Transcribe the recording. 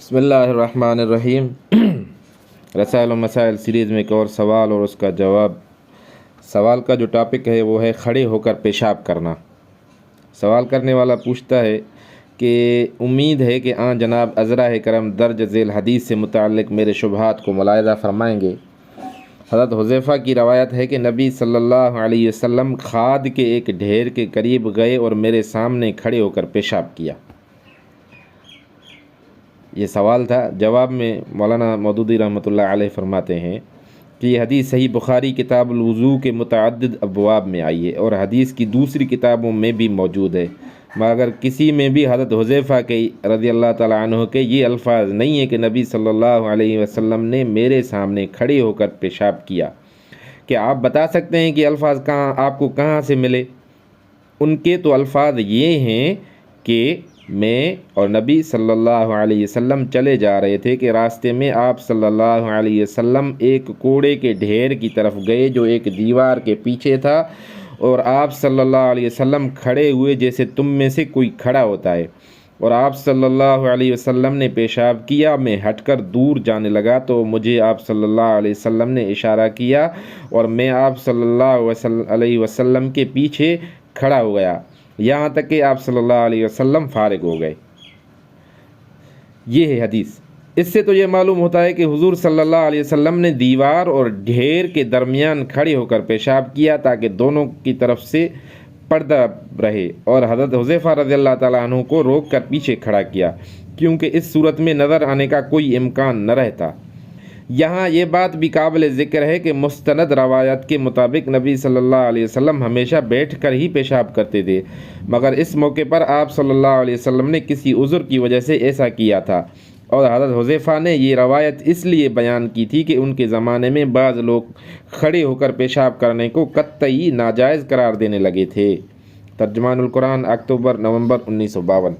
بسم اللہ الرحمن الرحیم۔ رسائل و مسائل سیریز میں ایک اور سوال اور اس کا جواب۔ سوال کا جو ٹاپک ہے وہ ہے کھڑے ہو کر پیشاب کرنا۔ سوال کرنے والا پوچھتا ہے کہ امید ہے کہ جناب عذرائے کرم درج ذیل حدیث سے متعلق میرے شبہات کو ملاحظہ فرمائیں گے۔ حضرت حذیفہ کی روایت ہے کہ نبی صلی اللہ علیہ وسلم کھاد کے ایک ڈھیر کے قریب گئے اور میرے سامنے کھڑے ہو کر پیشاب کیا۔ یہ سوال تھا۔ جواب میں مولانا مودودی رحمۃ اللہ علیہ فرماتے ہیں کہ یہ حدیث صحیح بخاری کتاب الوضو کے متعدد ابواب میں آئی ہے اور حدیث کی دوسری کتابوں میں بھی موجود ہے، مگر کسی میں بھی حضرت حذیفہ کے رضی اللہ تعالیٰ عنہ کے یہ الفاظ نہیں ہیں کہ نبی صلی اللہ علیہ وسلم نے میرے سامنے کھڑے ہو کر پیشاب کیا۔ کیا آپ بتا سکتے ہیں کہ الفاظ آپ کو کہاں سے ملے؟ ان کے تو الفاظ یہ ہیں کہ میں اور نبی صلی اللہ علیہ وسلم چلے جا رہے تھے کہ راستے میں آپ صلی اللہ علیہ وسلم ایک کوڑے کے ڈھیر کی طرف گئے جو ایک دیوار کے پیچھے تھا، اور آپ صلی اللہ علیہ وسلم کھڑے ہوئے جیسے تم میں سے کوئی کھڑا ہوتا ہے، اور آپ صلی اللہ علیہ وسلم نے پیشاب کیا۔ میں ہٹ کر دور جانے لگا تو مجھے آپ صلی اللہ علیہ وسلم نے اشارہ کیا اور میں آپ صلی اللہ علیہ وسلم کے پیچھے کھڑا ہو گیا، یہاں تک کہ آپ صلی اللہ علیہ وسلم فارغ ہو گئے۔ یہ ہے حدیث۔ اس سے تو یہ معلوم ہوتا ہے کہ حضور صلی اللہ علیہ وسلم نے دیوار اور ڈھیر کے درمیان کھڑے ہو کر پیشاب کیا تاکہ دونوں کی طرف سے پردہ رہے، اور حضرت حذیفہ رضی اللہ تعالیٰ عنہ کو روک کر پیچھے کھڑا کیا، کیونکہ اس صورت میں نظر آنے کا کوئی امکان نہ رہتا۔ یہاں یہ بات بھی قابل ذکر ہے کہ مستند روایت کے مطابق نبی صلی اللہ علیہ وسلم ہمیشہ بیٹھ کر ہی پیشاب کرتے تھے، مگر اس موقع پر آپ صلی اللہ علیہ وسلم نے کسی عذر کی وجہ سے ایسا کیا تھا، اور حضرت حذیفہ نے یہ روایت اس لیے بیان کی تھی کہ ان کے زمانے میں بعض لوگ کھڑے ہو کر پیشاب کرنے کو قطعی ناجائز قرار دینے لگے تھے۔ ترجمان القرآن، اکتوبر نومبر 1952۔